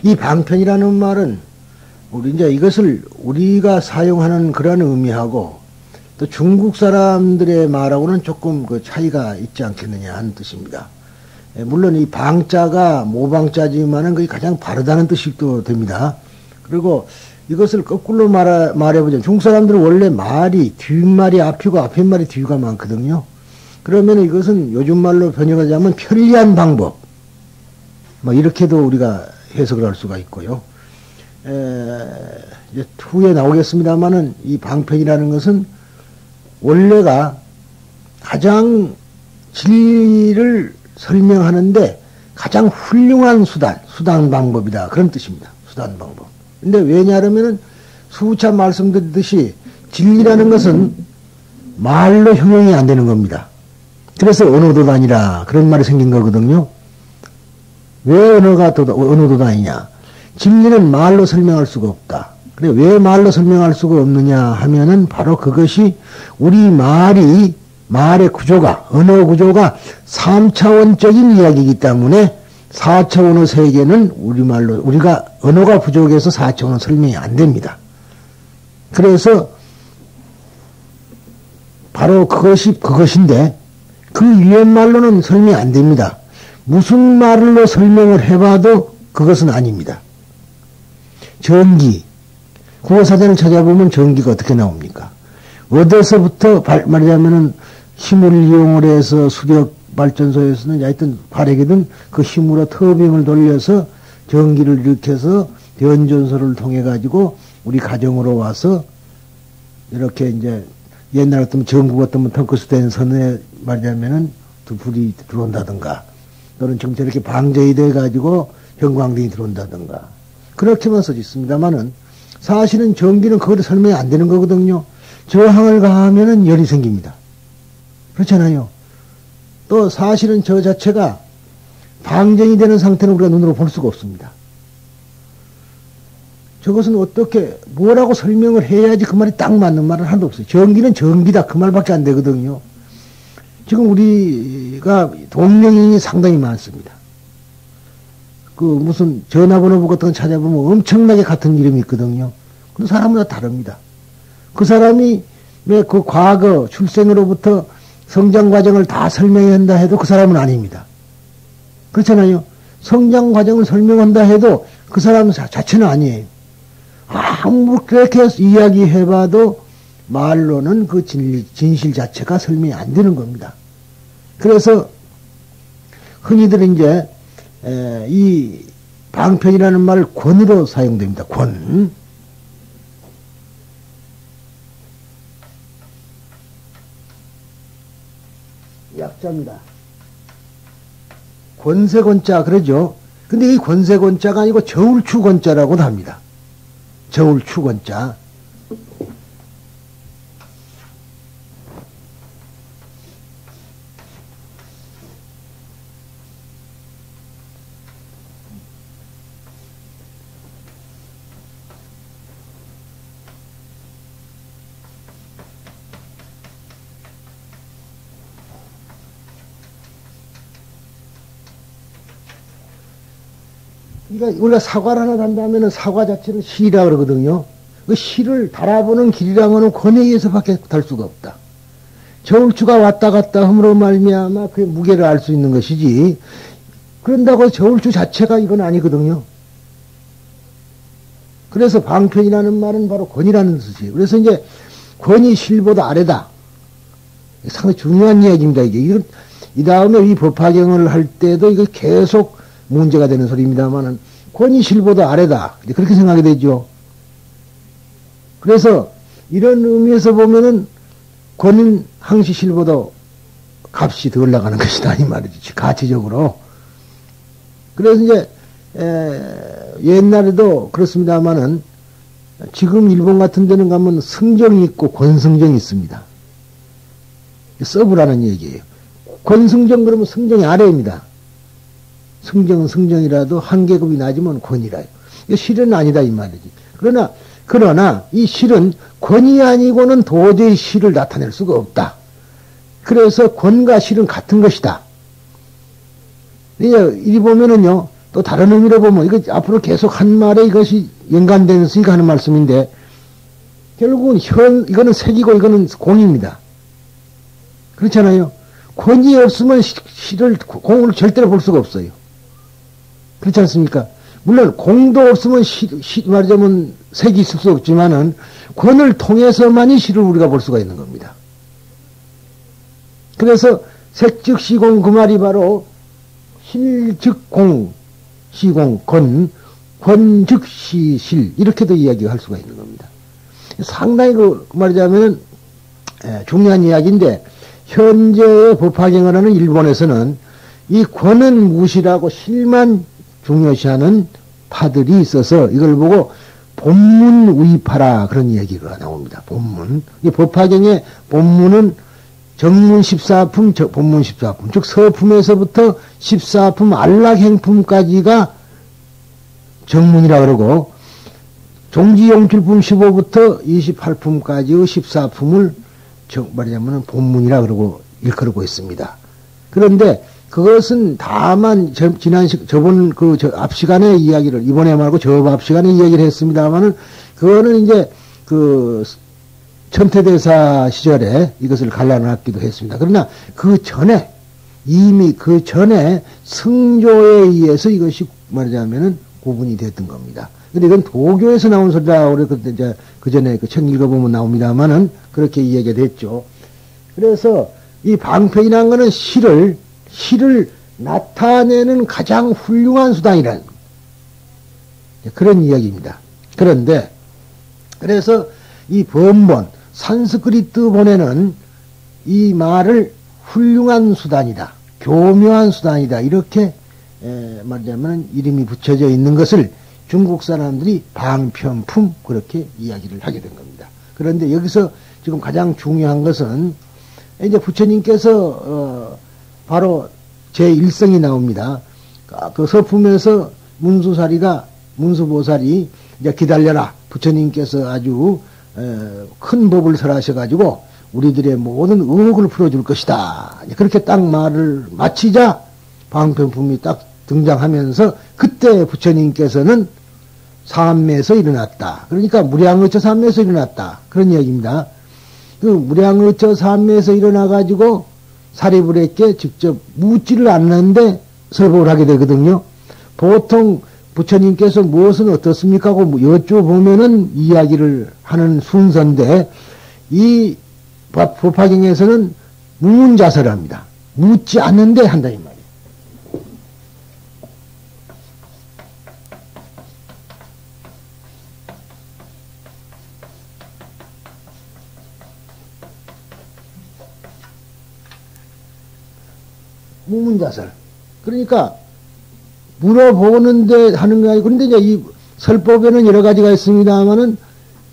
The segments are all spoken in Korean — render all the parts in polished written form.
이 방편이라는 말은 우리 이제 이것을 우리가 사용하는 그런 의미하고 또 중국 사람들의 말하고는 조금 그 차이가 있지 않겠느냐 하는 뜻입니다. 물론 이 방자가 모방자지만은 그게 가장 바르다는 뜻이 또 됩니다. 그리고 이것을 거꾸로 말해보자면 중국 사람들은 원래 말이 뒷말이 앞이고 앞뒷말이 뒤가 많거든요. 그러면 이것은 요즘 말로 번역하자면 편리한 방법. 뭐 이렇게도 우리가 해석을 할 수가 있고요. 이제 후에 나오겠습니다만은 이 방편이라는 것은 원래가 가장 진리를 설명하는데 가장 훌륭한 수단 방법이다. 그런 뜻입니다. 수단 방법. 근데 왜냐하면은 수차 말씀드렸듯이 진리라는 것은 말로 형용이 안 되는 겁니다. 그래서 언어도단이라 그런 말이 생긴 거거든요. 왜 언어도단이냐? 진리는 말로 설명할 수가 없다. 그래 왜 말로 설명할 수가 없느냐 하면은 바로 그것이 우리 말의 구조가 언어 구조가 3차원적인 이야기이기 때문에 4차원의 세계는 우리말로 우리가 언어가 부족해서 4차원은 설명이 안 됩니다. 그래서 바로 그것인데 그 위의 말로는 설명이 안 됩니다. 무슨 말로 설명을 해봐도 그것은 아닙니다. 전기 국어사전을 찾아보면 전기가 어떻게 나옵니까? 어디서부터 말하자면은 힘을 이용을 해서 수력 발전소에서는 하여튼 발에게든 그 힘으로 터빈을 돌려서 전기를 일으켜서 변전소를 통해 가지고 우리 가정으로 와서 이렇게 이제 옛날 같으면 전구 같으면 텅크스 된 선에 말하자면은 불이 들어온다든가 또는 지금 저렇게 방전이 돼 가지고 형광등이 들어온다든가 그렇게만 써져 있습니다만은 사실은 전기는 그거를 설명이 안 되는 거거든요. 저항을 가하면은 열이 생깁니다. 그렇잖아요. 또 사실은 저 자체가 방전이 되는 상태는 우리가 눈으로 볼 수가 없습니다. 저것은 어떻게 뭐라고 설명을 해야지 그 말이 딱 맞는 말은 하나도 없어요. 전기는 전기다 그 말밖에 안 되거든요. 지금 우리가 동명이인이 상당히 많습니다. 그 무슨 전화번호 같은 거 찾아보면 엄청나게 같은 이름이 있거든요. 그 사람마다 다릅니다. 그 사람이 왜 그 과거 출생으로부터 성장 과정을 다 설명한다 해도 그 사람은 아닙니다. 그렇잖아요. 성장 과정을 설명한다 해도 그 사람 자체는 아니에요. 아무 그렇게 이야기해봐도 말로는 그 진실 자체가 설명이 안 되는 겁니다. 그래서 흔히들 이제 이 방편이라는 말 권으로 사용됩니다. 권. 약자입니다. 권세권자 그러죠. 근데 이 권세권자가 아니고 저울추권자라고도 합니다. 저울추권자. 그러니까 우리가 사과를 하나 단다면 사과 자체를 실이라 그러거든요. 그 실을 달아보는 길이라면 권에 의해서밖에 달 수가 없다. 저울추가 왔다 갔다 함으로 말미암아 그 무게를 알 수 있는 것이지. 그런다고 저울추 자체가 이건 아니거든요. 그래서 방편이라는 말은 바로 권이라는 뜻이에요. 그래서 이제 권이 실보다 아래다. 상당히 중요한 이야기입니다. 이게 이 다음에 이 법화경을 할 때도 이거 계속 문제가 되는 소리입니다만은 권이 실보다 아래다. 그렇게 생각이 되죠. 그래서 이런 의미에서 보면은 권은 항시 실보다 값이 더 올라가는 것이다 이 말이지 가치적으로. 그래서 이제 옛날에도 그렇습니다만은 지금 일본 같은 데는 가면 승정이 있고 권승정이 있습니다. 서브라는 얘기예요. 권승정 그러면 승정이 아래입니다. 승정은 승정이라도 한 계급이 낮으면 권이라요. 이거 실은 아니다 이 말이지. 그러나 이 실은 권이 아니고는 도저히 실을 나타낼 수가 없다. 그래서 권과 실은 같은 것이다. 이제 이 보면은요 또 다른 의미로 보면 이거 앞으로 계속 한 말에 이것이 연관되면서 하는 말씀인데 결국은 이거는 색이고 이거는 공입니다. 그렇잖아요. 권이 없으면 시를 공을 절대로 볼 수가 없어요. 그렇지 않습니까? 물론 공도 없으면 말하자면 색이 있을 수 없지만은 권을 통해서만이 시를 우리가 볼 수가 있는 겁니다. 그래서 색즉 시공 그 말이 바로 실즉 공, 시공, 권즉 시실 이렇게도 이야기할 수가 있는 겁니다. 상당히 말하자면 중요한 이야기인데 현재의 법화경을 하는 일본에서는 이 권은 무시라고 실만 중요시하는 파들이 있어서 이걸 보고 본문의파라 그런 얘기가 나옵니다. 본문. 이 법화경의 본문은 정문 14품, 본문 14품, 즉 서품에서부터 14품 안락행품까지가 정문이라 그러고 종지용출품 15부터 28품까지의 14품을 말하자면 본문이라 그러고 일컬고 있습니다. 그런데 그것은 다만 저번 앞 시간에 이야기를 이번에 말고 저 앞 시간에 이야기를 했습니다만은 그거는 이제 천태대사 시절에 이것을 갈라놨기도 했습니다. 그러나 이미 그 전에 승조에 의해서 이것이 말하자면은 구분이 됐던 겁니다. 근데 이건 도교에서 나온 소리라 우리 그 전에 책 읽어보면 나옵니다만은 그렇게 이야기가 됐죠. 그래서 이 방패이라는 거는 시를 나타내는 가장 훌륭한 수단이라는 그런 이야기입니다. 그런데 그래서 이 번본 산스크리트 본에는 이 말을 훌륭한 수단이다, 교묘한 수단이다 이렇게 말하자면 이름이 붙여져 있는 것을 중국 사람들이 방편품 그렇게 이야기를 하게 된 겁니다. 그런데 여기서 지금 가장 중요한 것은 이제 부처님께서 바로 제1성이 나옵니다. 그 서품에서 문수보살이 이제 기다려라. 부처님께서 아주 큰 법을 설하셔가지고 우리들의 모든 의혹을 풀어줄 것이다. 그렇게 딱 말을 마치자 방편품이 딱 등장하면서 그때 부처님께서는 삼매에서 일어났다. 그러니까 무량의처 삼매에서 일어났다. 그런 이야기입니다. 그 무량의처 삼매에서 일어나가지고 사리불에게 직접 묻지를 않는데 설법을 하게 되거든요. 보통 부처님께서 무엇은 어떻습니까 하고 여쭤보면은 이야기를 하는 순서인데 이 법화경에서는 무문자설을 합니다. 묻지 않는데 한다 이 말이에요. 무문자설. 그러니까 물어보는데 하는 게 아니고, 그런데 이제 이 설법에는 여러 가지가 있습니다만은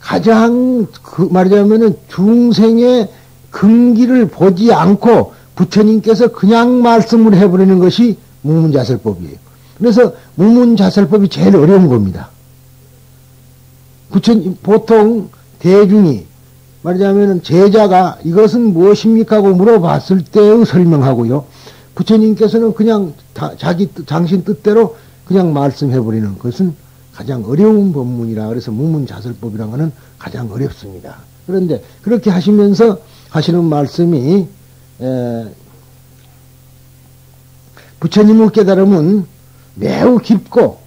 가장 말하자면은 중생의 근기를 보지 않고 부처님께서 그냥 말씀을 해버리는 것이 무문자설법이에요. 그래서 무문자설법이 제일 어려운 겁니다. 보통 대중이 말하자면은 제자가 이것은 무엇입니까 하고 물어봤을 때의 설명하고요. 부처님께서는 그냥 당신 뜻대로 그냥 말씀해버리는 것은 가장 어려운 법문이라 그래서 무문자설법이라는 것은 가장 어렵습니다. 그런데 그렇게 하시면서 하시는 말씀이 부처님의 깨달음은 매우 깊고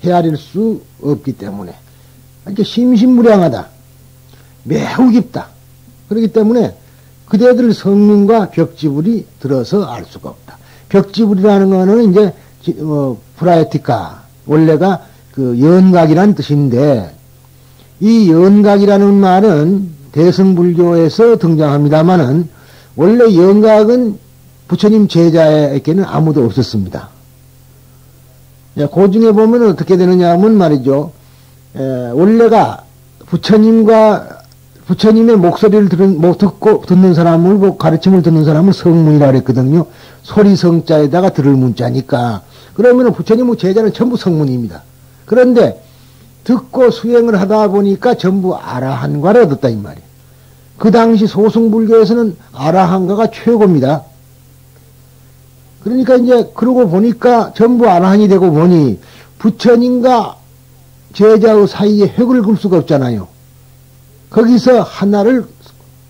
헤아릴 수 없기 때문에 이렇게 심심무량하다. 매우 깊다. 그렇기 때문에 그대들 성민과 벽지불이 들어서 알 수가 없다. 벽지불이라는 거는 이제 브라에티카 원래가 그 연각이라는 뜻인데 이 연각이라는 말은 대승불교에서 등장합니다만은 원래 연각은 부처님 제자에게는 아무도 없었습니다. 그 중에 보면 어떻게 되느냐 하면 말이죠. 원래가 부처님의 목소리를 듣는 사람을, 가르침을 듣는 사람은 성문이라 그랬거든요. 소리 성자에다가 들을 문자니까. 그러면 부처님의 제자는 전부 성문입니다. 그런데 듣고 수행을 하다 보니까 전부 아라한과를 얻었다, 이 말이에요. 그 당시 소승불교에서는 아라한과가 최고입니다. 그러니까 이제 그러고 보니까 전부 아라한이 되고 보니 부처님과 제자의 사이에 획을 그을 수가 없잖아요. 거기서 하나를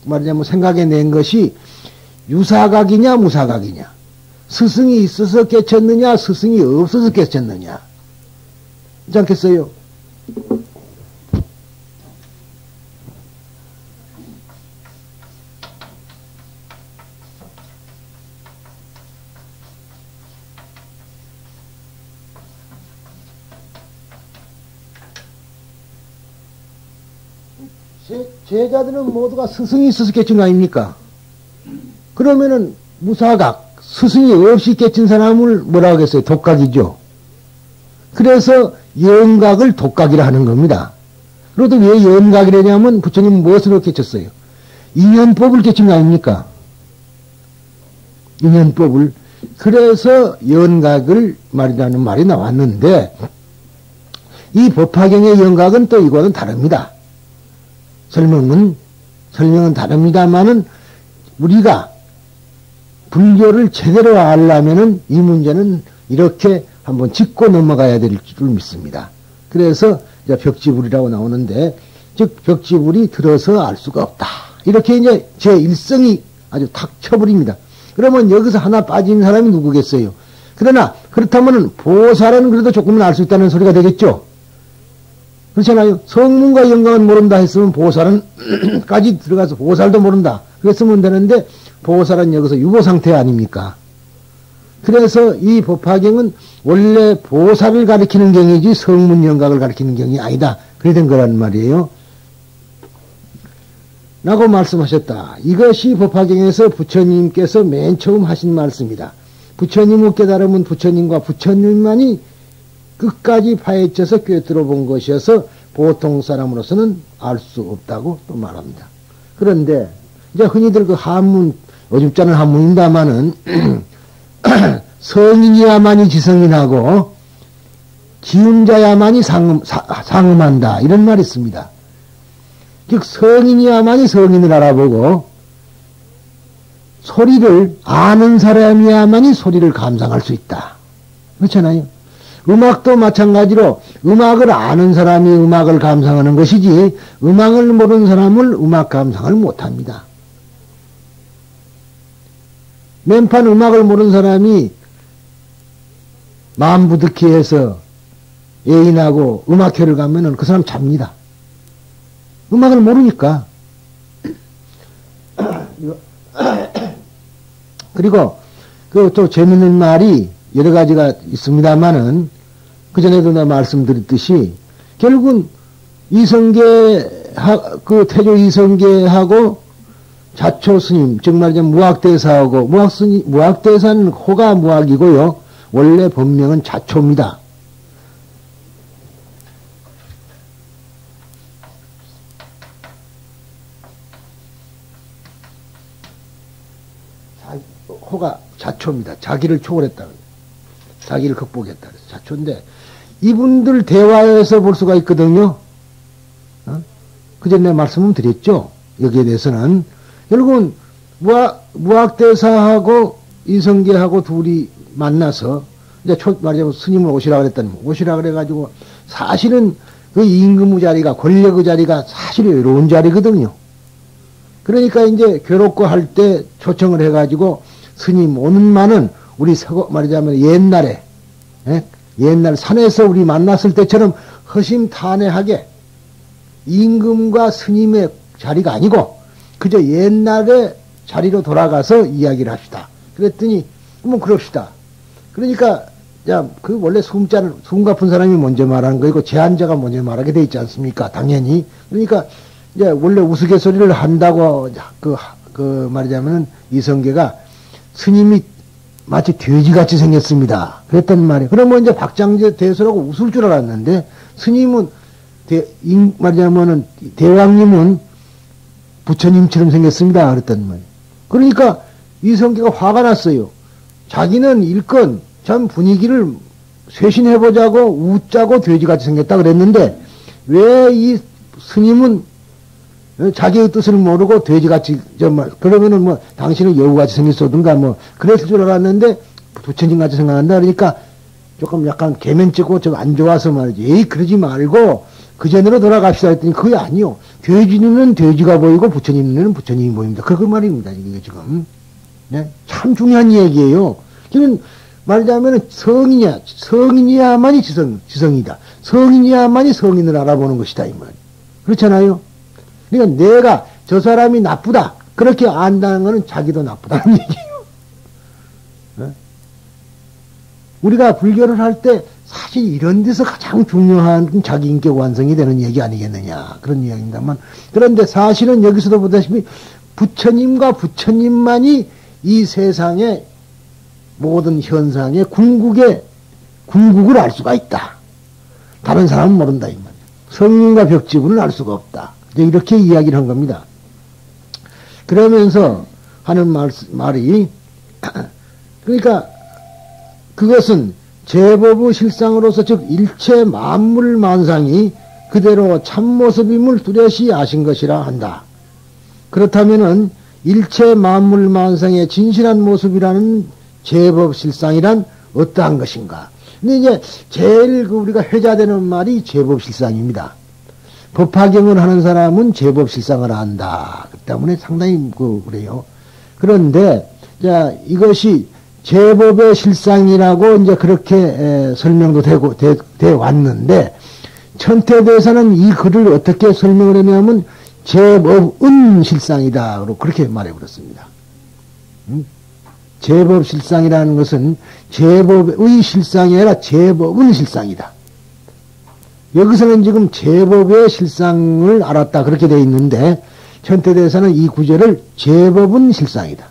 말하자면 생각해 낸 것이 유사각이냐 무사각이냐, 스승이 있어서 깨쳤느냐 스승이 없어서 깨쳤느냐, 그렇지 않겠어요? 제자들은 모두가 스승이 있어서 깨친 거 아닙니까? 그러면은 무사각, 스승이 없이 깨친 사람을 뭐라 하겠어요? 독각이죠. 그래서 영각을 독각이라 하는 겁니다. 그래도 왜 영각이라냐면 부처님은 무엇으로 깨쳤어요? 인연법을 깨친 거 아닙니까? 인연법을. 그래서 연각을 말이라는 말이 나왔는데, 이 법화경의 연각은 또 이거는 다릅니다. 설명은 다릅니다만은 우리가 불교를 제대로 알려면은 이 문제는 이렇게 한번 짚고 넘어가야 될 줄 믿습니다. 그래서 이제 벽지불이라고 나오는데, 즉 벽지불이 들어서 알 수가 없다. 이렇게 이제 제 일성이 아주 탁 쳐버립니다. 그러면 여기서 하나 빠진 사람이 누구겠어요? 그러나 그렇다면은 보살은 그래도 조금은 알 수 있다는 소리가 되겠죠. 그렇잖아요. 성문과 영광은 모른다 했으면 보살은 까지 들어가서 보살도 모른다 그랬으면 되는데, 보살은 여기서 유보 상태 아닙니까? 그래서 이 법화경은 원래 보살을 가리키는 경이지 성문 영각을 가리키는 경이 아니다. 그래 된 거란 말이에요. 라고 말씀하셨다. 이것이 법화경에서 부처님께서 맨 처음 하신 말씀이다. 부처님의 깨달음은 부처님과 부처님만이 끝까지 파헤쳐서 꿰뚫어 본 것이어서 보통 사람으로서는 알 수 없다고 또 말합니다. 그런데 이제 흔히들 그 한문, 어줍잖은 한문입니다마는 성인이야만이 지성인하고 지음자야만이 상음한다 이런 말이 있습니다. 즉 성인이야만이 성인을 알아보고 소리를 아는 사람이야만이 소리를 감상할 수 있다. 그렇잖아요. 음악도 마찬가지로 음악을 아는 사람이 음악을 감상하는 것이지 음악을 모르는 사람은 음악 감상을 못합니다. 맨판 음악을 모르는 사람이 마음부득히 해서 애인하고 음악회를 가면은 그 사람 잡니다. 음악을 모르니까. 그리고 그 또 재밌는 말이 여러 가지가 있습니다만은 그전에도 내가 말씀드렸듯이 결국은 그 태조 이성계하고 자초 스님, 즉 말하자면 무학대사하고 무학대사는 호가 무학이고요. 원래 본명은 자초입니다. 호가 자초입니다. 자기를 초월했다. 자기를 극복했다. 자초인데 이분들 대화에서 볼 수가 있거든요. 그전에 말씀을 드렸죠. 여기에 대해서는 결국은 무학대사하고 이성계하고 둘이 만나서 이제 말하자면 스님을 오시라 그랬더니 오시라 그래가지고 사실은 그 임금의 자리가 권력의 자리가 사실 외로운 자리거든요. 그러니까 이제 괴롭고 할 때 초청을 해가지고 스님 오는만은 우리 말하자면 옛날에 옛날 산에서 우리 만났을 때처럼 허심탄회하게 임금과 스님의 자리가 아니고 그저 옛날의 자리로 돌아가서 이야기를 합시다. 그랬더니 뭐 그럽시다. 그러니까 그 원래 숨 가쁜 사람이 먼저 말하는 거이고 제한자가 먼저 말하게 돼 있지 않습니까? 당연히. 그러니까 이제 원래 우스갯소리를 한다고 그 말하자면은 이성계가 스님이 마치 돼지같이 생겼습니다. 그랬단 말이에요. 그러면 이제 박장제 대수라고 웃을 줄 알았는데 스님은 말하자면은 대왕님은 부처님처럼 생겼습니다. 그랬단 말이에요. 그러니까 이성계가 화가 났어요. 자기는 일건 참 분위기를 쇄신해보자고 웃자고 돼지같이 생겼다 그랬는데 왜 이 스님은 자기의 뜻을 모르고 돼지같이 그러면은 뭐 당신은 여우같이 생겼었든가 뭐 그랬을 줄 알았는데 부처님 같이 생각한다. 그러니까 조금 약간 개면찍고 좀 안 좋아서 말이지. 에이, 그러지 말고 그 전으로 돌아갑시다 했더니 그게 아니요. 돼지 눈은 돼지가 보이고 부처님 눈은 부처님이 보입니다. 그 말입니다. 이게 지금. 네? 참 중요한 얘기예요. 지금 말하자면 성인이야만이 지성이다. 성인이야만이 성인을 알아보는 것이다. 이 말. 그렇잖아요. 그러니까 내가 저 사람이 나쁘다. 그렇게 안다는 것은 자기도 나쁘다는 얘기예요. 네? 우리가 불교를 할 때 사실 이런 데서 가장 중요한 자기 인격 완성이 되는 얘기 아니겠느냐. 그런 이야기입니다만. 그런데 사실은 여기서도 보다시피 부처님과 부처님만이 이 세상의 모든 현상의 궁극을 알 수가 있다. 다른 사람은 모른다. 이 말이야. 성인과 벽지분을 알 수가 없다. 이렇게 이야기를 한 겁니다. 그러면서 하는 말이 그러니까 그것은 제법의 실상으로서 즉 일체 만물 만상이 그대로 참모습임을 뚜렷이 아신 것이라 한다. 그렇다면은 일체 만물 만상의 진실한 모습이라는 제법 실상이란 어떠한 것인가? 근데 이제 제일 우리가 회자되는 말이 제법 실상입니다. 법화경을 하는 사람은 제법 실상을 안다. 그 때문에 상당히 그래요. 그런데 자 이것이 제법의 실상이라고 이제 그렇게 설명도 돼 왔는데 천태대사는 이 글을 어떻게 설명을 했냐면 제법은 실상이다. 그렇게 말해버렸습니다. 제법 실상이라는 것은 제법의 실상이 아니라 제법은 실상이다. 여기서는 지금 제법의 실상을 알았다. 그렇게 되어 있는데 천태대사는 이 구절을 제법은 실상이다.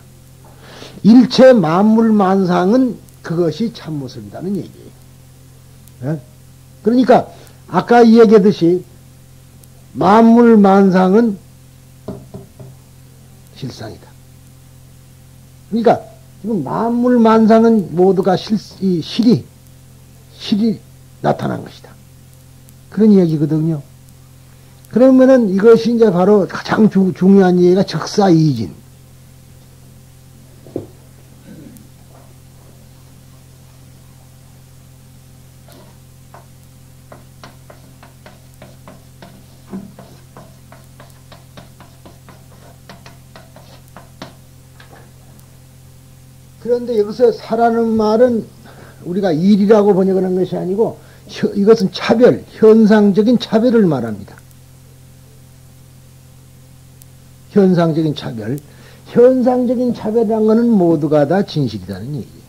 일체 만물 만상은 그것이 참모습이라는 얘기예요. 네? 그러니까 아까 이야기했듯이 만물 만상은 실상이다. 그러니까 지금 만물 만상은 모두가 실이 나타난 것이다. 그런 이야기거든요. 그러면은 이것이 이제 바로 가장 중요한 얘기가 적사이진. 그런데 여기서 사라는 말은 우리가 일이라고 번역하는 것이 아니고 이것은 차별, 현상적인 차별을 말합니다. 현상적인 차별. 현상적인 차별이라는 것은 모두가 다 진실이라는 얘기예요.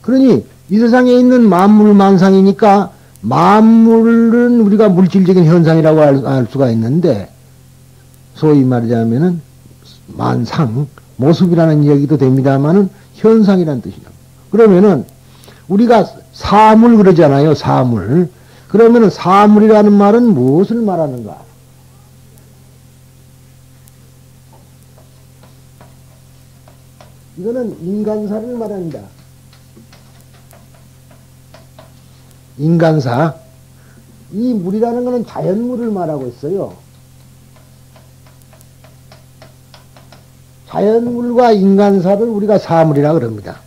그러니 이 세상에 있는 만물 만상이니까 만물은 우리가 물질적인 현상이라고 알 수가 있는데 소위 말하자면은 만상, 모습이라는 이야기도 됩니다만은 현상이라는 뜻이죠. 그러면은 우리가 사물 그러잖아요. 사물. 그러면은 사물이라는 말은 무엇을 말하는가? 이거는 인간사를 말합니다. 인간사. 이 물이라는 것은 자연물을 말하고 있어요. 자연물과 인간사를 우리가 사물이라 그럽니다.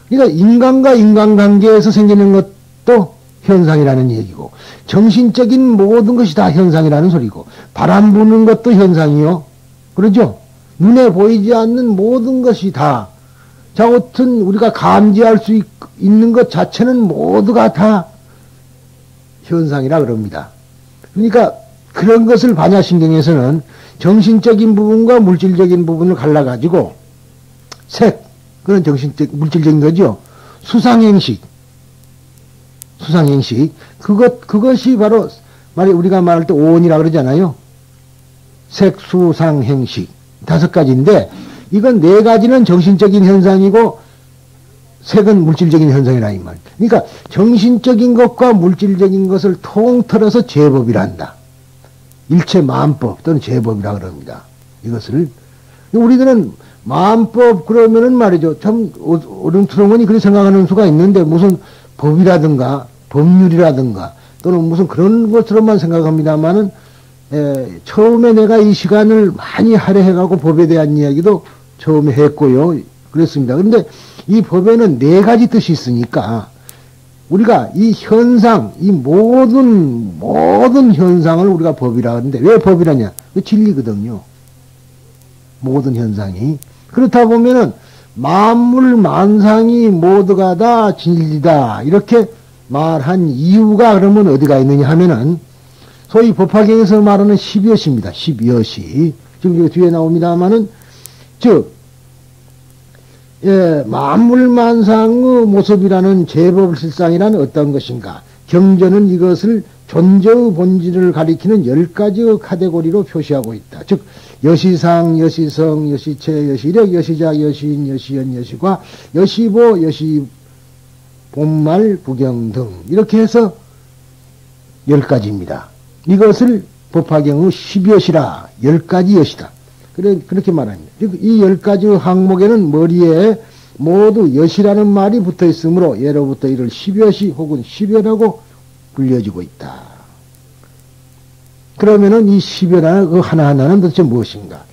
그러니까 인간과 인간관계에서 생기는 것도 현상이라는 얘기고 정신적인 모든 것이 다 현상이라는 소리고 바람 부는 것도 현상이요. 그러죠? 눈에 보이지 않는 모든 것이 다 자우튼 우리가 감지할 수 있는 것 자체는 모두가 다 현상이라 그럽니다. 그러니까 그런 것을 반야신경에서는 정신적인 부분과 물질적인 부분을 갈라가지고 색, 그건 물질적인 거죠. 수상행식. 그것이 바로 우리가 말할 때 오온이라 그러잖아요. 색, 수상행식. 5가지인데 이건 4가지는 정신적인 현상이고 색은 물질적인 현상이라 이 말. 그러니까 정신적인 것과 물질적인 것을 통틀어서 제법이란다. 일체 만법 또는 제법이라 그럽니다. 이것을 우리들은 만법 그러면은 말이죠. 참 어른투렁하니 그렇게 생각하는 수가 있는데 무슨 법이라든가 법률이라든가 또는 무슨 그런 것으로만 생각합니다만은 처음에 내가 이 시간을 많이 할애해가고 법에 대한 이야기도 처음에 했고요. 그랬습니다. 그런데 이 법에는 네 가지 뜻이 있으니까 우리가 이 현상, 이 모든 현상을 우리가 법이라 하는데 왜 법이라냐? 그 진리거든요. 모든 현상이. 그렇다 보면은 만물 만상이 모두가 다 진리다. 이렇게 말한 이유가 그러면 어디가 있느냐 하면은 소위 법화경에서 말하는 십여시입니다. 십여시. 지금 이거 뒤에 나옵니다만은 즉 만물만상의 모습이라는 제법실상이란 어떤 것인가? 경전은 이것을 존재의 본질을 가리키는 10가지의 카테고리로 표시하고 있다. 즉 여시상, 여시성, 여시체, 여시력, 여시작, 여시인, 여시연, 여시과, 여시보, 여시본말, 구경 등 이렇게 해서 10가지입니다. 이것을 법화경의 십여시라 10가지 여시다. 그렇게 말합니다. 즉, 이 10가지 항목에는 머리에 모두 여시라는 말이 붙어 있으므로 예로부터 이를 십여시 혹은 십여라고 불려지고 있다. 그러면은 이 십여라는 그 하나하나는 도대체 무엇인가?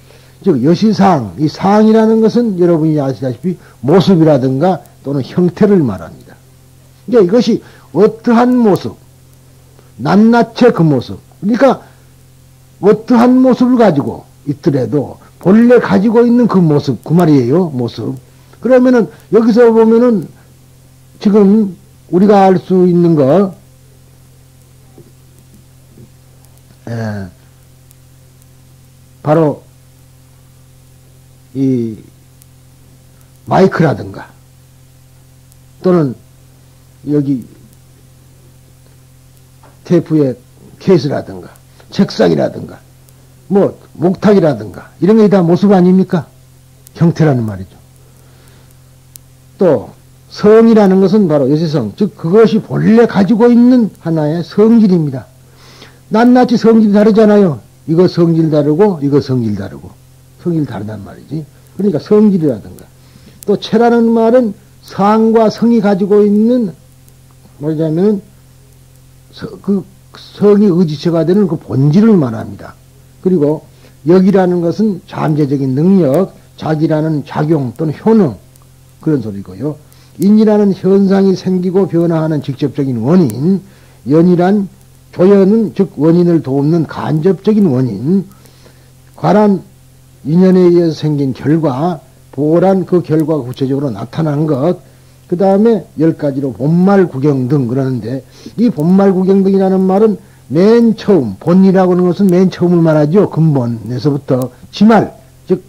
즉, 여시상, 이 상이라는 것은 여러분이 아시다시피 모습이라든가 또는 형태를 말합니다. 그러니까 이것이 어떠한 모습, 낱낱의 그 모습. 그러니까 어떠한 모습을 가지고 있더라도 본래 가지고 있는 그 모습, 그 말이에요, 모습. 그러면은 여기서 보면은 지금 우리가 알 수 있는 거, 바로 이 마이크라든가 또는 여기 테이프의 케이스라든가 책상이라든가 뭐 목탁이라든가 이런 게 다 모습 아닙니까? 형태라는 말이죠. 또 성이라는 것은 바로 여시성, 즉 그것이 본래 가지고 있는 하나의 성질입니다. 낱낱이 성질이 다르잖아요. 이거 성질 다르고 이거 성질 다르고 성질 다르단 말이지. 그러니까 성질이라든가 또 체라는 말은 상과 성이 가지고 있는 뭐냐면 그 성이 의지체가 되는 그 본질을 말합니다. 그리고 역이라는 것은 잠재적인 능력, 작이라는 작용 또는 효능 그런 소리고요. 인이라는 현상이 생기고 변화하는 직접적인 원인, 연이란 조연은 즉 원인을 돕는 간접적인 원인, 관한 인연에 의해서 생긴 결과, 보란 그 결과가 구체적으로 나타난 것, 그 다음에 10가지로 본말 구경 등 그러는데 이 본말 구경 등이라는 말은 맨 처음, 본이라고 하는 것은 맨 처음을 말하죠. 근본에서부터 지말, 즉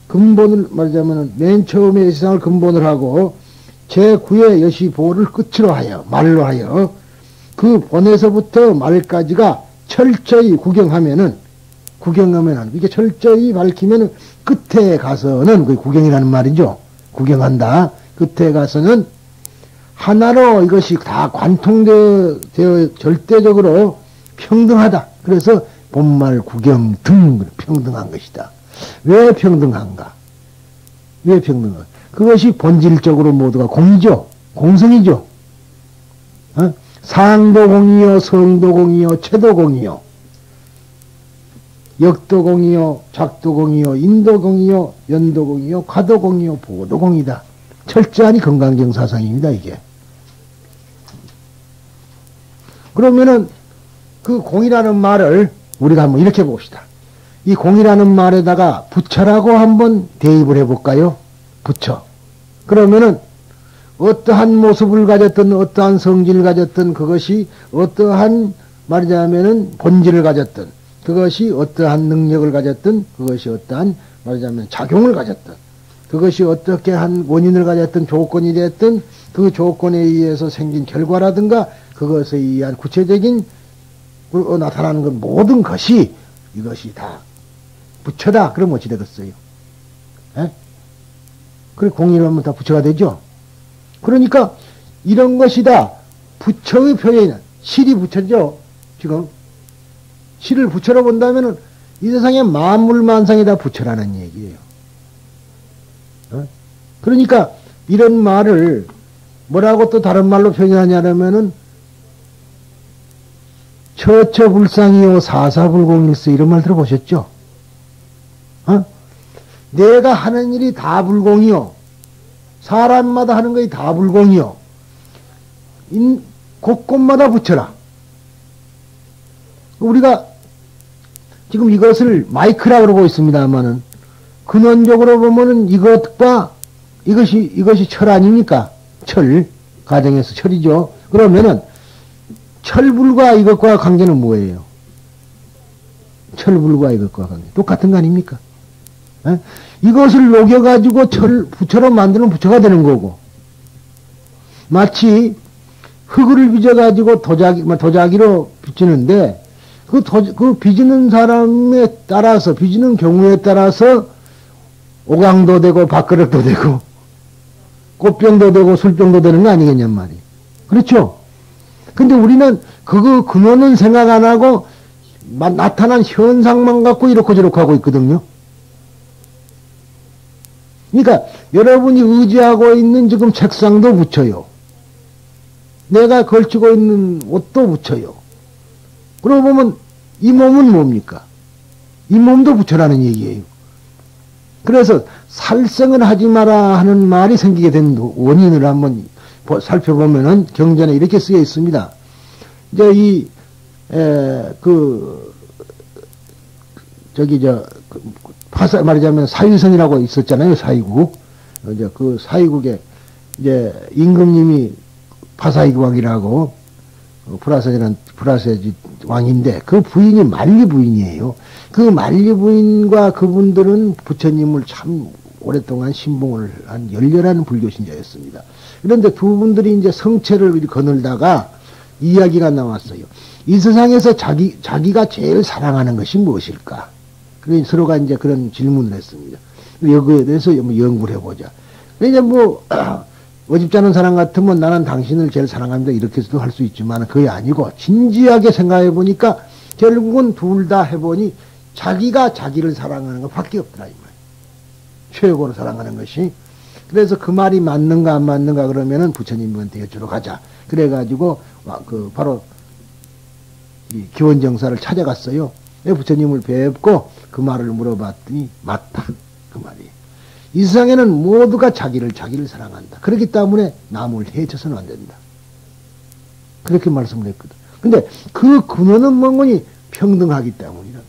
근본을 말하자면 맨 처음에 세상을 근본을 하고 제9의 여시보를 끝으로 하여 말로 하여 그 본에서부터 말까지가 철저히 구경하면은 이게 철저히 밝히면은 끝에 가서는 그 구경이라는 말이죠. 구경한다. 끝에 가서는 하나로 이것이 다 관통되어 절대적으로 평등하다. 그래서 본말 구경 등 평등한 것이다. 왜 평등한가? 왜 평등한가? 그것이 본질적으로 모두가 공이죠. 공성이죠. 어? 상도 공이요, 성도 공이요, 체도 공이요, 역도 공이요, 작도 공이요, 인도 공이요, 연도 공이요, 과도 공이요, 보도 공이다. 철저하니 건강경 사상입니다, 이게. 그러면은 그 공이라는 말을 우리가 한번 이렇게 봅시다. 이 공이라는 말에다가 부처라고 한번 대입을 해볼까요? 부처. 그러면은 어떠한 모습을 가졌든 어떠한 성질을 가졌든 그것이 어떠한 말하자면은 본질을 가졌든 그것이 어떠한 능력을 가졌든 그것이 어떠한 말하자면 작용을 가졌든 그것이 어떻게 한 원인을 가졌든 조건이 됐든 그 조건에 의해서 생긴 결과라든가 그것에 의한 구체적인 나타나는 것 모든 것이 이것이 다 부처다. 그럼 어찌 되겠어요? 에? 그래 공이라면 다 부처가 되죠. 그러니까 이런 것이 다 부처의 표현이야. 실이 부처죠. 지금 실을 부처로 본다면은 이 세상에 만물만상이 다 부처라는 얘기예요. 어? 그러니까 이런 말을 뭐라고 또 다른 말로 표현하냐면은 처처불상이요 사사불공일세 이런 말 들어보셨죠? 어? 내가 하는 일이 다 불공이요. 사람마다 하는 것이 다 불공이요. 곳곳마다 붙여라. 우리가 지금 이것을 마이크라고 그러고 있습니다만은 근원적으로 보면은 이것이 철 아닙니까? 철. 가정에서 철이죠. 그러면은 철불과 이것과 관계는 뭐예요? 철불과 이것과 관계. 똑같은 거 아닙니까? 에? 이것을 녹여가지고 부처로 만드는 부처가 되는 거고, 마치 흙을 빚어가지고 도자기로 빚지는데, 그 빚는 사람에 따라서, 빚는 경우에 따라서 오강도 되고, 밥그릇도 되고, 꽃병도 되고, 술병도 되는 거 아니겠냔 말이에요. 그렇죠? 근데 우리는 근원은 생각 안 하고, 나타난 현상만 갖고 이렇고 저렇고 하고 있거든요. 그러니까 여러분이 의지하고 있는 지금 책상도 붙여요. 내가 걸치고 있는 옷도 붙여요. 그러고 보면 이 몸은 뭡니까? 이 몸도 붙여라는 얘기예요. 그래서 살생을 하지 마라 하는 말이 생기게 된 원인을 한번 살펴보면은 경전에 이렇게 쓰여 있습니다. 이제 말하자면 사유선이라고 있었잖아요, 사유국. 이제 그 사유국에 이제 임금님이 파사이국왕이라고 브라세지 왕인데 그 부인이 만리 부인이에요. 그 만리 부인과 그분들은 부처님을 참 오랫동안 신봉을 한 열렬한 불교 신자였습니다. 그런데 두 분들이 이제 성체를 거늘다가 이야기가 나왔어요. 이 세상에서 자기가 제일 사랑하는 것이 무엇일까? 그래서 서로가 이제 그런 질문을 했습니다. 여기에 대해서 연구를 해보자. 이제 어집잖은 사람 같으면 나는 당신을 제일 사랑합니다. 이렇게도 할 수 있지만 그게 아니고 진지하게 생각해 보니까 결국은 둘 다 해보니 자기가 자기를 사랑하는 것밖에 없더라 이 말이에요. 최고로 사랑하는 것이. 그래서 그 말이 맞는가 안 맞는가 그러면은 부처님한테 여쭈러 가자. 그래가지고 바로 이 기원정사를 찾아갔어요. 부처님을 뵙고 그 말을 물어봤더니 맞다 그 말이에요. 이 세상에는 모두가 자기를 사랑한다. 그렇기 때문에 남을 해쳐서는 안 된다. 그렇게 말씀을 했거든. 근데 그 근원은 뭔거니 평등하기 때문이라.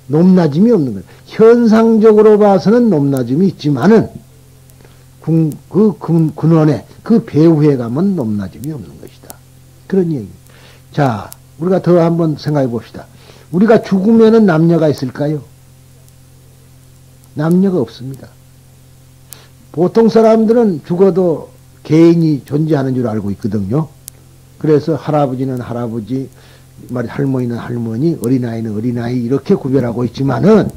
높낮임이 없는 거예요. 현상적으로 봐서는 높낮임이 있지만은 그 근원에 그 배후에 가면 높낮임이 없는 것이다. 그런 얘기. 자, 우리가 더 한번 생각해 봅시다. 우리가 죽으면은 남녀가 있을까요? 남녀가 없습니다. 보통 사람들은 죽어도 개인이 존재하는 줄 알고 있거든요. 그래서 할아버지는 할아버지, 할머니는 할머니, 어린아이는 어린아이 이렇게 구별하고 있지만은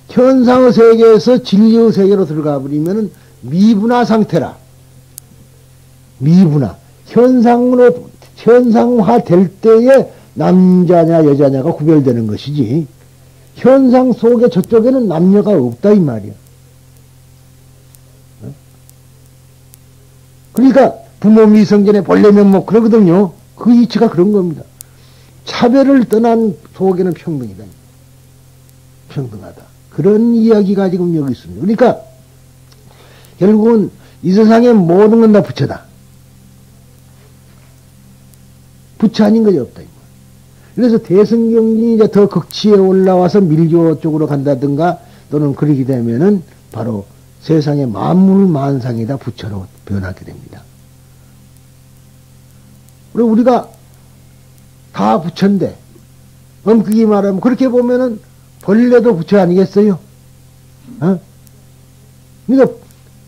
현상의 세계에서 진리의 세계로 들어가 버리면은 미분화 상태라. 미분화. 현상화 될 때에 남자냐 여자냐가 구별되는 것이지 현상 속에 저쪽에는 남녀가 없다 이 말이야. 그러니까 부모 미성전에 본래 면목 그러거든요. 그 이치가 그런 겁니다. 차별을 떠난 속에는 평등이다. 평등하다. 그런 이야기가 지금 여기 있습니다. 그러니까 결국은 이 세상에 모든 건 다 부처다. 부처 아닌 것이 없다. 그래서 대승경진이 이제 더 극치에 올라와서 밀교 쪽으로 간다든가 또는 그러게 되면은 바로 세상의 만물 만상이 다 부처로 변하게 됩니다. 그리고 우리가 다 부처인데 엄격히 말하면 그렇게 보면은 벌레도 부처 아니겠어요? 어? 그러니까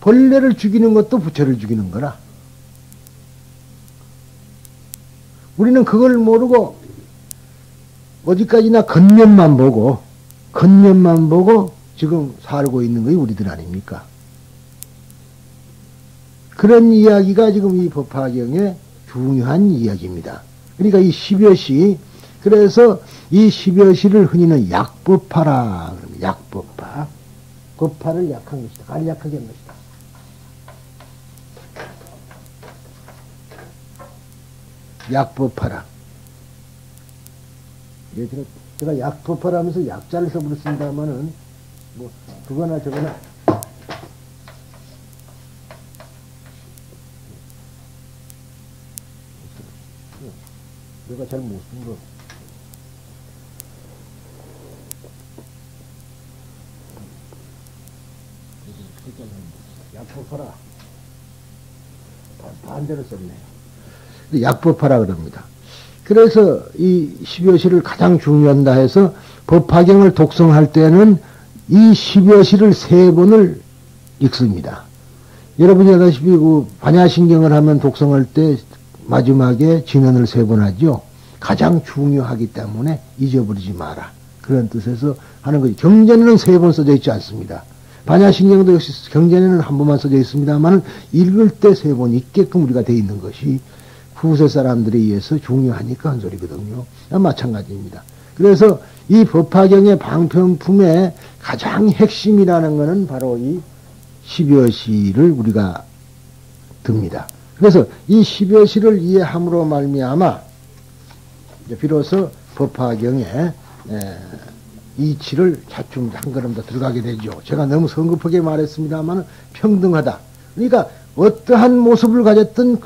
벌레를 죽이는 것도 부처를 죽이는 거라. 우리는 그걸 모르고 어디까지나 겉면만 보고 지금 살고 있는 것이 우리들 아닙니까? 그런 이야기가 지금 이 법화경의 중요한 이야기입니다. 그러니까 이 십여시, 그래서 이 십여시를 흔히는 약법화라 그럽니다. 약법화. 법화를 약한 것이다. 간략하게 한 것이다. 약법하라. 예, 제가 약법하라 하면서 약자를 써버렸습니다만은, 뭐, 그거나 저거나. 내가 잘 못 쓴 거. 약법하라. 반대로 썼네요. 약법하라 그럽니다. 그래서 이 12여시를 가장 중요한다 해서 법화경을 독성할 때는 이 12여시를 3번을 읽습니다. 여러분이 아다시피 그 반야신경을 하면 독성할 때 마지막에 진언을 3번 하죠. 가장 중요하기 때문에 잊어버리지 마라. 그런 뜻에서 하는 거죠. 경전에는 3번 써져 있지 않습니다. 반야신경도 역시 경전에는 한 번만 써져 있습니다만 읽을 때 3번 있게끔 우리가 돼 있는 것이 후세 사람들에 의해서 중요하니까 한 소리거든요. 마찬가지입니다. 그래서 이 법화경의 방편품의 가장 핵심이라는 것은 바로 이 12여시를 우리가 듭니다. 그래서 이 12여시를 이해함으로 말미암아 비로소 법화경에 이치를 차츰 한 걸음 더 들어가게 되죠. 제가 너무 성급하게 말했습니다만 평등하다. 그러니까 어떠한 모습을 가졌든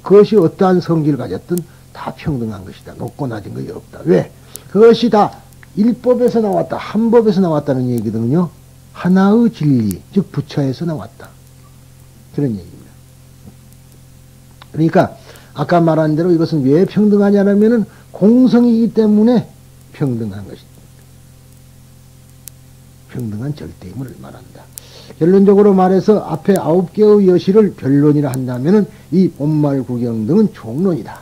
그것이 어떠한 성질을 가졌든 다 평등한 것이다. 높고 낮은 것이 없다. 왜? 그것이 다 일법에서 나왔다. 한법에서 나왔다는 얘기거든요. 하나의 진리, 즉 부처에서 나왔다. 그런 얘기입니다. 그러니까 아까 말한 대로 이것은 왜 평등하냐면은 공성이기 때문에 평등한 것이다. 평등한 절대임을 말한다. 결론적으로 말해서 앞에 9개의 여시를 변론이라 한다면은 이 본말 구경 등은 총론이다.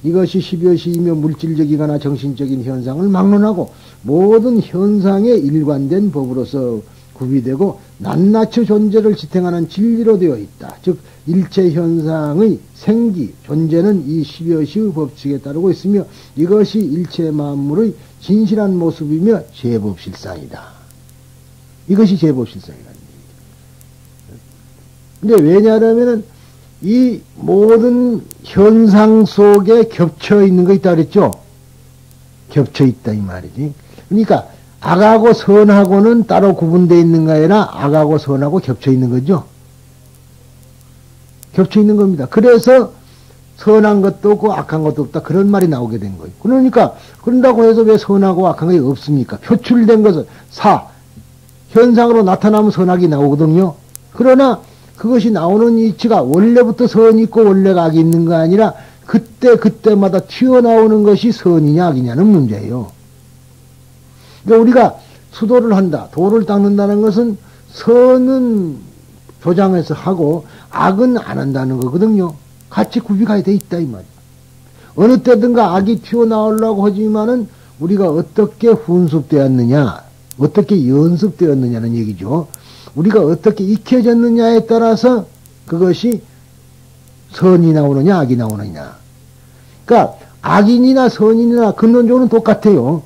이것이 12여시이며 물질적이거나 정신적인 현상을 막론하고 모든 현상에 일관된 법으로서 구비되고 낱낱이 존재를 지탱하는 진리로 되어 있다. 즉 일체 현상의 생기, 존재는 이 12여시의 법칙에 따르고 있으며 이것이 일체 만물의 진실한 모습이며 제법실상이다. 이것이 제법실상이라는 얘기죠. 근데 왜냐하면은 이 모든 현상 속에 겹쳐 있는 거 있다 그랬죠? 겹쳐 있다 이 말이지. 그러니까 악하고 선하고는 따로 구분되어 있는 게 아니라 악하고 선하고 겹쳐 있는 거죠. 겹쳐 있는 겁니다. 그래서 선한 것도 없고 악한 것도 없다. 그런 말이 나오게 된 거예요. 그러니까 그런다고 해서 왜 선하고 악한 것이 없습니까? 표출된 것은 현상으로 나타나면 선악이 나오거든요. 그러나 그것이 나오는 이치가 원래부터 선이 있고 원래가 악이 있는 거 아니라 그때마다 튀어나오는 것이 선이냐 악이냐는 문제예요. 그러니까 우리가 수도를 한다, 돌을 닦는다는 것은 선은 조장해서 하고 악은 안 한다는 거거든요. 같이 구비가 돼 있다 이 말이야. 어느 때든가 악이 튀어나오려고 하지만은 우리가 어떻게 훈습되었느냐, 어떻게 연습되었느냐는 얘기죠. 우리가 어떻게 익혀졌느냐에 따라서 그것이 선이 나오느냐 악이 나오느냐. 그러니까 악인이나 선인이나 근본적으로는 똑같아요.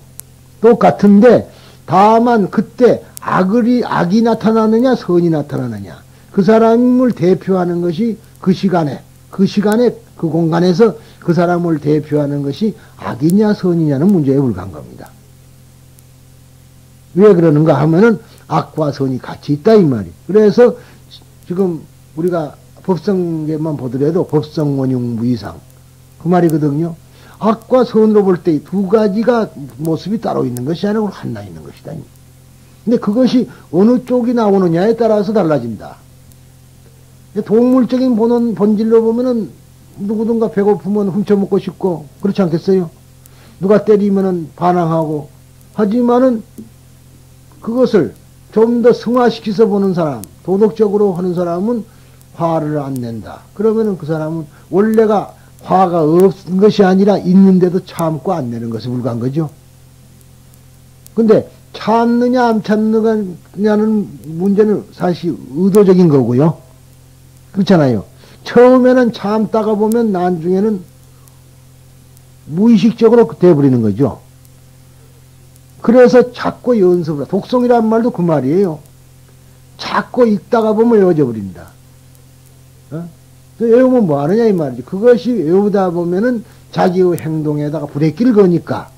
똑같은데 다만 그때 악이 나타나느냐 선이 나타나느냐, 그 사람을 대표하는 것이 그 시간에 그 공간에서 그 사람을 대표하는 것이 악이냐 선이냐는 문제에 불과한 겁니다. 왜 그러는가 하면은 악과 선이 같이 있다 이 말이. 그래서 지금 우리가 법성계만 보더라도 법성원용 무이상 그 말이거든요. 악과 선으로 볼 때 두 가지가 모습이 따로 있는 것이 아니고 하나 있는 것이다. 근데 그것이 어느 쪽이 나오느냐에 따라서 달라진다. 동물적인 본질로 보면은 누구든가 배고프면 훔쳐먹고 싶고 그렇지 않겠어요? 누가 때리면은 반항하고. 하지만은 그것을 좀 더 승화시켜서 보는 사람, 도덕적으로 하는 사람은 화를 안 낸다. 그러면은 그 사람은 원래가 화가 없는 것이 아니라 있는데도 참고 안 내는 것에 불과한 거죠. 근데 참느냐 안 참느냐는 문제는 사실 의도적인 거고요. 그렇잖아요. 처음에는 참다가 보면 나중에는 무의식적으로 돼버리는 거죠. 그래서 자꾸 연습을, 독성이란 말도 그 말이에요. 자꾸 읽다가 보면 외워져 버린다. 외우면 뭐 하느냐 이 말이지. 그것이 외우다 보면은 자기의 행동에다가 부대끼를 거니까.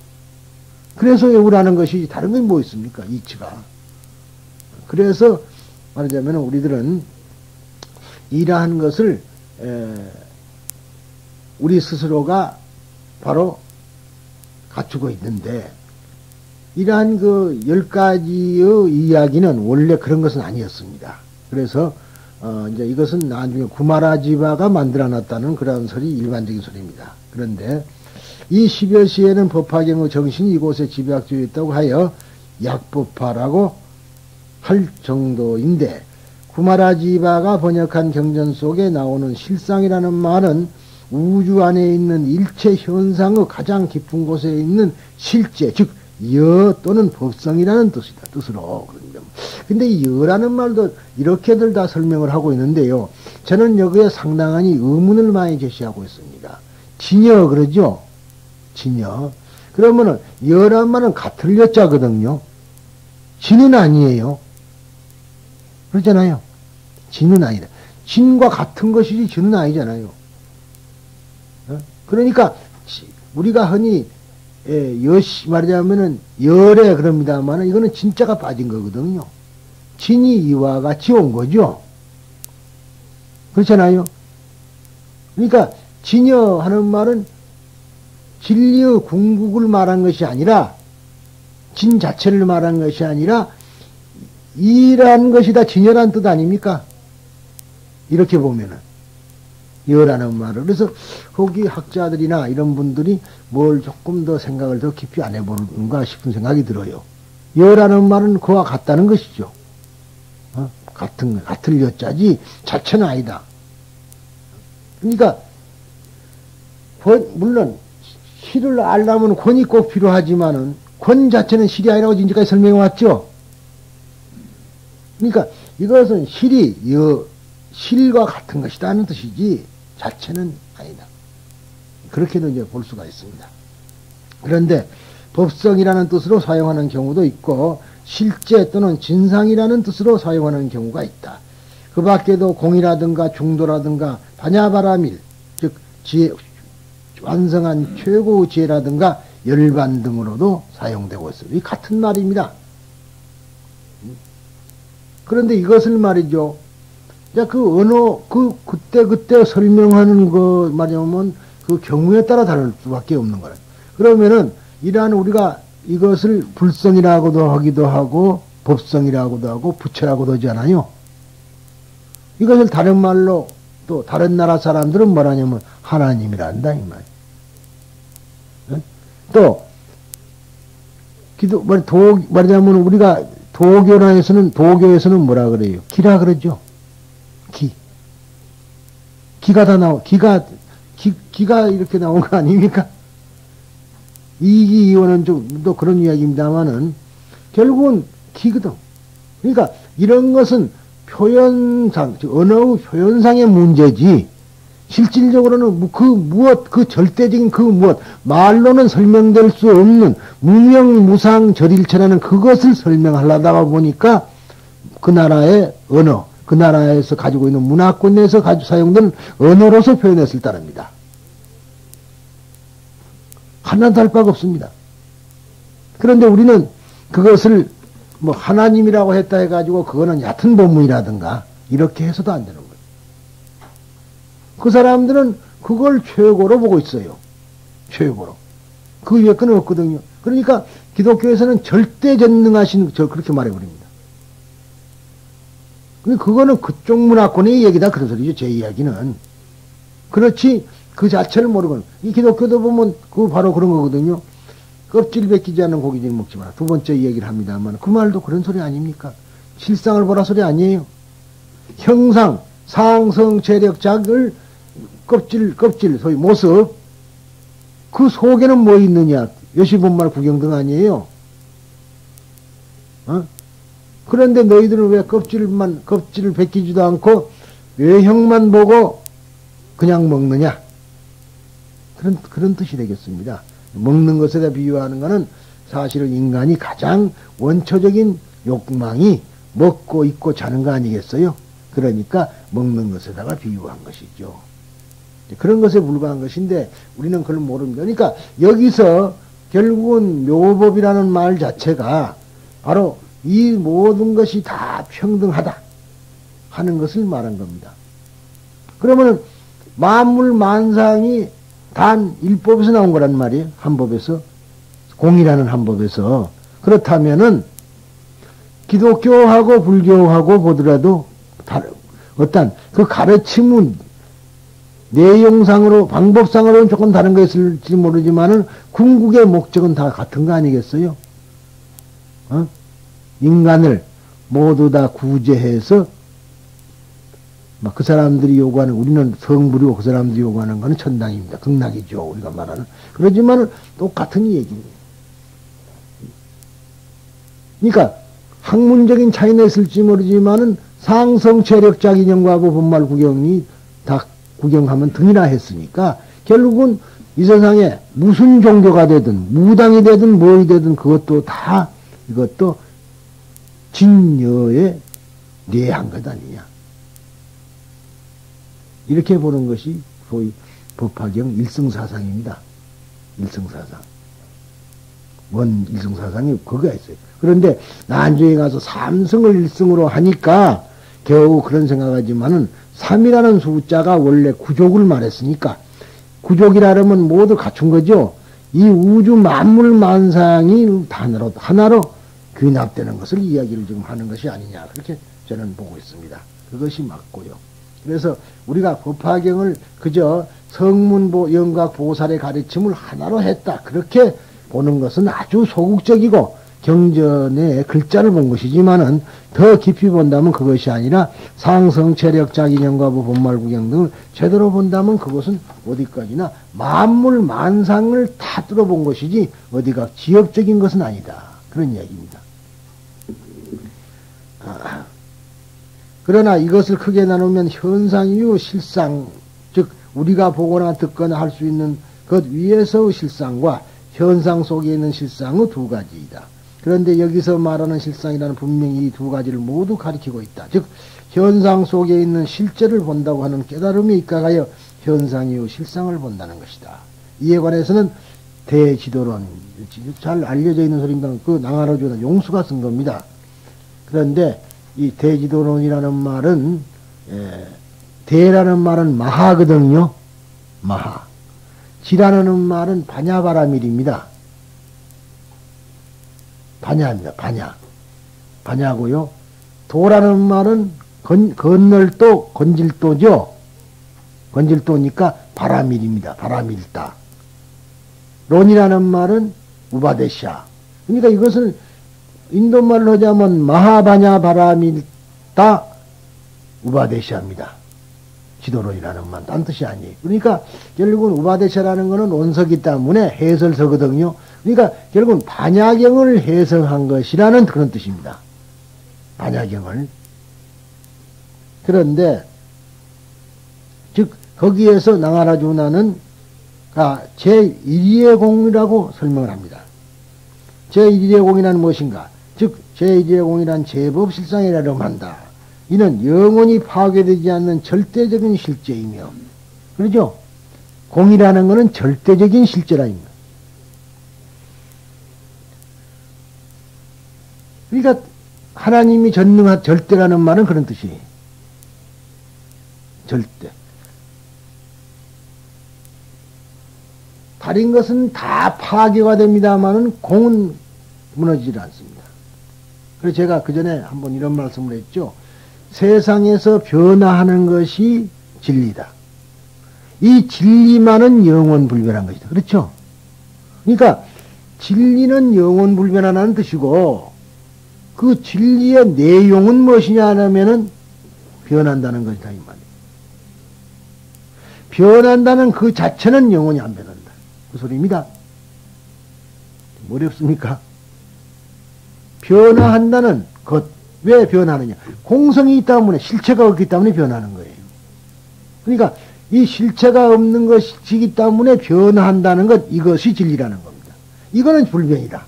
그래서 외우라는 것이 다른 건 뭐 있습니까? 이치가. 그래서 말하자면 우리들은 이러한 것을 우리 스스로가 바로 갖추고 있는데, 이러한 그 10가지의 이야기는 원래 그런 것은 아니었습니다. 그래서 이제 이것은 나중에 구마라지바가 만들어놨다는 그런 소리, 일반적인 소리입니다. 그런데 이 10여 시에는 법화경의 정신이 이곳에 집약되어 있다고 하여 약법화라고 할 정도인데, 구마라지바가 번역한 경전 속에 나오는 실상이라는 말은 우주 안에 있는 일체 현상의 가장 깊은 곳에 있는 실제, 즉 여 또는 법성이라는 뜻으로. 근데 이 여라는 말도 이렇게들 다 설명을 하고 있는데요, 저는 여기에 상당한 의문을 많이 제시하고 있습니다. 진여 그러죠? 진여. 그러면은 여란 말은 같을 여자거든요. 진은 아니에요. 그렇잖아요. 진은 아니다. 진과 같은 것이지 진은 아니잖아요. 그러니까 우리가 흔히 말하자면은 열에 그럽니다만은 이거는 진짜가 빠진 거거든요. 진이 이와 같이 온 거죠. 그렇잖아요. 그러니까 진여 하는 말은 진리의 궁극을 말한 것이 아니라, 진 자체를 말한 것이 아니라 이라는 것이 다 진여란 뜻 아닙니까? 이렇게 보면은 여라는 말을. 그래서 거기 학자들이나 이런 분들이 뭘 조금 더 생각을 더 깊이 안 해보는가 싶은 생각이 들어요. 여라는 말은 그와 같다는 것이죠. 같을 여자지 자체는 아니다. 그러니까 물론 실을 알려면 권이 꼭 필요하지만은 권 자체는 실이 아니라고 지금까지 설명해 왔죠. 그러니까 이것은 실과 같은 것이다는 뜻이지 자체는 아니다. 그렇게도 이제 볼 수가 있습니다. 그런데 법성이라는 뜻으로 사용하는 경우도 있고, 실제 또는 진상이라는 뜻으로 사용하는 경우가 있다. 그 밖에도 공이라든가 중도라든가 반야바라밀, 즉 지혜, 완성한 최고의 지혜라든가 열반 등으로도 사용되고 있습니다. 이 같은 말입니다. 그런데 이것을 말이죠, 그 언어, 그때 설명하는 거 말하면 그 경우에 따라 다를 수밖에 없는 거예요. 그러면은, 이러한 우리가 이것을 불성이라고도 하기도 하고, 법성이라고도 하고, 부처라고도 하지 않아요? 이것을 다른 말로, 또 다른 나라 사람들은 뭐라냐면, 하나님이란다, 이 말. 또, 말하자면 우리가 도교에서는 뭐라 그래요? 기라 그러죠? 기가 다 기가 이렇게 나온 거 아닙니까? 이기이원은 좀 또 그런 이야기입니다만은 결국은 기거든. 그러니까 이런 것은 표현상, 즉 언어의 표현상의 문제지, 실질적으로는 그 절대적인 말로는 설명될 수 없는 무명무상절일체라는 그것을 설명하려다가 보니까 그 나라의 언어, 그 나라에서 가지고 있는 문화권 내에서 사용된 언어로서 표현했을 따릅니다. 하나도 할 바가 없습니다. 그런데 우리는 그것을 뭐 하나님이라고 했다 해가지고 그거는 얕은 본문이라든가 이렇게 해서도 안 되는 거예요. 그 사람들은 그걸 최고로 보고 있어요. 최고로. 그 위에 건 없거든요. 그러니까 기독교에서는 절대전능하신, 그렇게 말해버립니다. 근데 그거는 그쪽 문화권의 얘기다, 그런 소리죠. 제 이야기는. 그렇지, 그 자체를 모르고는. 이 기독교도 보면 그거 바로 그런 거거든요. 껍질 벗기지 않는 고기를 먹지 마라. 두 번째 이야기를 합니다만 그 말도 그런 소리 아닙니까? 실상을 보라 소리 아니에요. 형상, 상성, 체력작을 껍질, 소위 모습, 그 속에는 뭐 있느냐? 여시본말 구경 등 아니에요? 그런데 너희들은 왜 껍질을 벗기지도 않고 외형만 보고 그냥 먹느냐? 그런 뜻이 되겠습니다. 먹는 것에다 비유하는 것은 사실은 인간이 가장 원초적인 욕망이 먹고 입고 자는 거 아니겠어요? 그러니까 먹는 것에다가 비유한 것이죠. 그런 것에 불과한 것인데 우리는 그걸 모릅니다. 그러니까 여기서 결국은 묘법이라는 말 자체가 바로 이 모든 것이 다 평등하다 하는 것을 말한 겁니다. 그러면 만물 만상이 단 일법에서 나온 거란 말이에요. 한 법에서. 공이라는 한 법에서. 그렇다면은 기독교하고 불교하고 보더라도 어떤 그 가르침은 내용상으로 방법상으로는 조금 다른 거 있을지 모르지만은 궁극의 목적은 다 같은 거 아니겠어요? 인간을 모두 다 구제해서 막 그 사람들이 요구하는, 우리는 성불이고 그 사람들이 요구하는 거는 천당입니다. 극락이죠. 우리가 말하는. 그러지만은 똑같은 얘기입니다. 그러니까 학문적인 차이는 있을지 모르지만은 상성 체력자 인형과부 본말 구경이 다 구경하면 등이나 했으니까 결국은 이 세상에 무슨 종교가 되든 무당이 되든 뭐이 되든 그것도 다 이것도 진여에 내한 것 아니냐. 이렇게 보는 것이 소위 법화경 일승사상입니다. 일승사상. 원 일승사상이 거기가 있어요. 그런데 난중에 가서 삼성을 일승으로 하니까 겨우 그런 생각하지만은 3이라는 숫자가 원래 구족을 말했으니까 구족이라면 모두 갖춘 거죠. 이 우주 만물 만상이 하나로 귀납되는 것을 이야기를 지금 하는 것이 아니냐. 그렇게 저는 보고 있습니다. 그것이 맞고요. 그래서 우리가 법화경을 그저 성문 영각 보살의 가르침을 하나로 했다. 그렇게 보는 것은 아주 소극적이고 경전의 글자를 본 것이지만은 더 깊이 본다면 그것이 아니라 상성, 체력, 자기념과부, 본말구경 등을 제대로 본다면 그것은 어디까지나 만물 만상을 다 뚫어본 것이지 어디가 지역적인 것은 아니다. 그런 이야기입니다. 그러나 이것을 크게 나누면 현상이요 실상, 즉 우리가 보거나 듣거나 할 수 있는 것 위에서의 실상과 현상 속에 있는 실상의 두 가지이다. 그런데 여기서 말하는 실상이라는 분명히 이 두 가지를 모두 가리키고 있다. 즉 현상 속에 있는 실제를 본다고 하는 깨달음에 입각하여 현상이요 실상을 본다는 것이다. 이에 관해서는 대지도론, 잘 알려져 있는 소리입니다. 그 낭하로주나 용수가 쓴 겁니다. 그런데 이 대지도론이라는 말은 대라는 말은 마하거든요. 마하. 지라는 말은 반야바라밀입니다. 반야입니다. 반야. 반야고요. 도라는 말은 건널도, 건질도죠. 건질도니까 바라밀입니다. 바라밀다. 론이라는 말은 우바데샤. 그러니까 이것을 인도말로 하자면 마하바냐 바라밀다 우바데샤입니다. 지도론이라는 말, 딴 뜻이 아니에요. 그러니까 결국은 우바데샤라는 것은 원석이 때문에 해설서거든요. 그러니까 결국은 반야경을 해석한 것이라는 그런 뜻입니다. 반야경을. 그런데 즉 거기에서 낭하라주나는 제1위의 공이라고 설명을 합니다. 제1위의 공이란 무엇인가? 즉 제1위의 공이란 제법실상이라고 한다. 이는 영원히 파괴되지 않는 절대적인 실제이며, 그러죠? 공이라는 것은 절대적인 실제라입니다. 그러니까 하나님이 전능한 절대라는 말은 그런 뜻이에요. 절대. 다른 것은 다 파괴가 됩니다만은 공은 무너지지 않습니다. 그래서 제가 그 전에 한번 이런 말씀을 했죠. 세상에서 변화하는 것이 진리다. 이 진리만은 영원불변한 것이다. 그렇죠? 그러니까 진리는 영원불변하다는 뜻이고 그 진리의 내용은 무엇이냐 하면은 변한다는 것이다. 이 말이에요. 변한다는 그 자체는 영원히 안 변한다. 그 소리입니다. 어렵습니까? 변화한다는 것. 왜 변하느냐? 공성이 있기 때문에, 실체가 없기 때문에 변하는 거예요. 그러니까 이 실체가 없는 것이기 때문에 변화한다는 것, 이것이 진리라는 겁니다. 이거는 불변이다.